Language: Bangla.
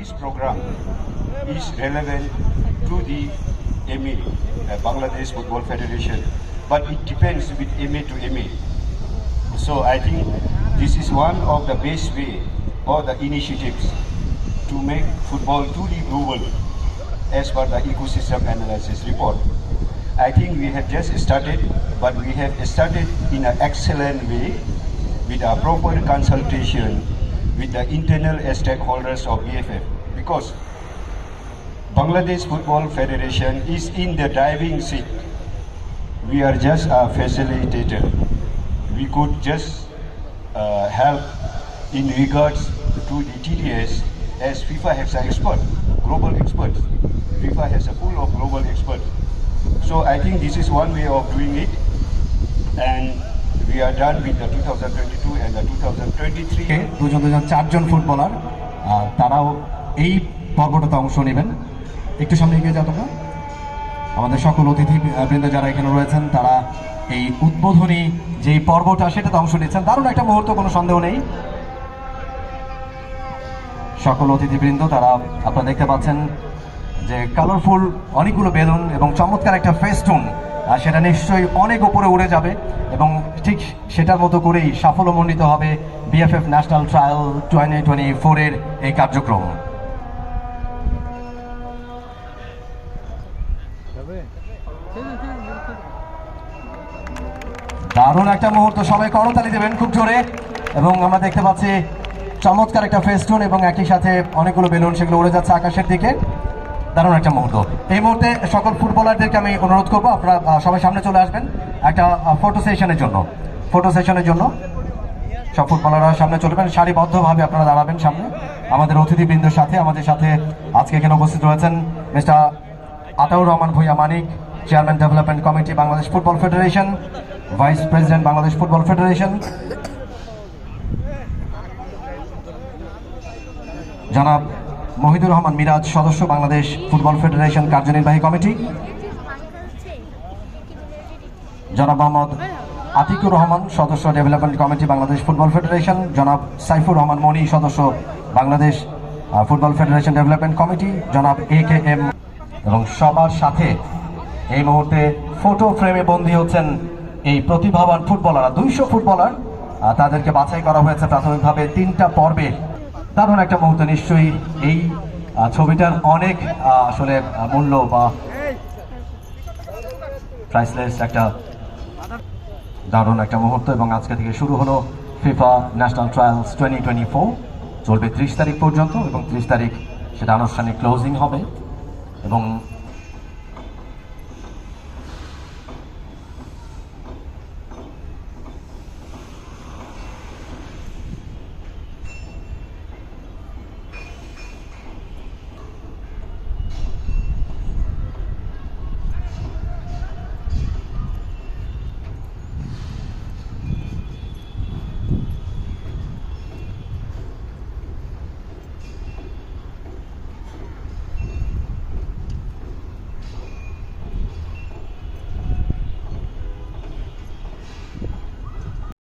this program is relevant to the MA, Bangladesh Football Federation, but it depends with MA to MA. So I think this is one of the best way or the initiatives to make football truly global as per the ecosystem analysis report. I think we have just started, but we have started in an excellent way with a proper consultation with the internal stakeholders of BFF, because Bangladesh Football Federation is in the driving seat. We are just a facilitator. We could just help in regards to the TDS, as FIFA has an expert, global experts. FIFA has a pool of global experts. So I think this is one way of doing it, and we are done with the 2022 and the 2023. দুজন চারজন ফুটবলার তারাও এই পর্বটাতে অংশ নেবেন। একটু সামনে এগিয়ে যাও তোমরা। আমাদের সকল অতিথিবৃন্দ যারা এখানে রয়েছেন তারা এই উদ্বোধনী যে পর্বটা সেটাতে অংশ নিচ্ছেন। দারুণ একটা মুহূর্ত, কোনো সন্দেহ নেই। সকল অতিথিবৃন্দ তারা আপনারা দেখতে পাচ্ছেন যে কালারফুল অনেকগুলো বেলুন এবং চমৎকার একটা ফেস্টুন, সেটা নিশ্চয়ই অনেক উপরে উড়ে যাবে এবং ঠিক সেটার মতো করেই সাফল্যমণ্ডিত হবে বিএফএফ ন্যাশনাল ট্রায়াল 2024-এর এই কার্যক্রম। দারুণ একটা মুহূর্ত, সবাই করতালি দেবেন খুব জোরে। এবং আমরা দেখতে পাচ্ছি চমৎকার একটা ফেস্টুন এবং একই সাথে অনেকগুলো বেলুন, সেগুলো উড়ে যাচ্ছে আকাশের দিকে। দারুণ একটা মুহূর্ত। এই মুহূর্তে সকল ফুটবলারদেরকে আমি অনুরোধ করবো আপনারা সবাই সামনে চলে আসবেন একটা ফটো সেশনের জন্য। সব ফুটবলাররা সামনে চলবেন, সারিবদ্ধভাবে আপনারা দাঁড়াবেন সামনে। আমাদের অতিথিবৃন্দের সাথে আমাদের সাথে আজকে এখানে উপস্থিত রয়েছেন mister Ataur Rahman Bhuiyan Manik, chairman development committee Bangladesh football federation, vice president Bangladesh football federation, জনাব মহিদুর রহমান মিরাজ, সদস্য বাংলাদেশ ফুটবল ফেডারেশন কার্যনির্বাহী কমিটি, জনাব মোহাম্মদ আতিকুর রহমান, সদস্য development committee Bangladesh football federation, জনাব সাইফুর রহমান মনি, সদস্য Bangladesh football federation development committee, জনাব AKM, এবং সবার সাথে এই মুহূর্তে ফটো ফ্রেমে বন্দী হচ্ছেন এই প্রতিভাবান ফুটবলাররা। 200 ফুটবলার, তাদেরকে বাছাই করা হয়েছে প্রাথমিকভাবে 3টা পর্বে। দারুণ একটা মুহূর্ত, নিশ্চয়ই এই ছবিটার অনেক আসলে মূল্য বা প্রাইসলেস একটা দারুণ একটা মুহূর্ত। এবং আজকে থেকে শুরু হলো ফিফা ন্যাশনাল ট্রায়ালস 2024, চলবে 30 তারিখ পর্যন্ত এবং 30 তারিখ সেটা আনুষ্ঠানিক ক্লোজিং হবে। এবং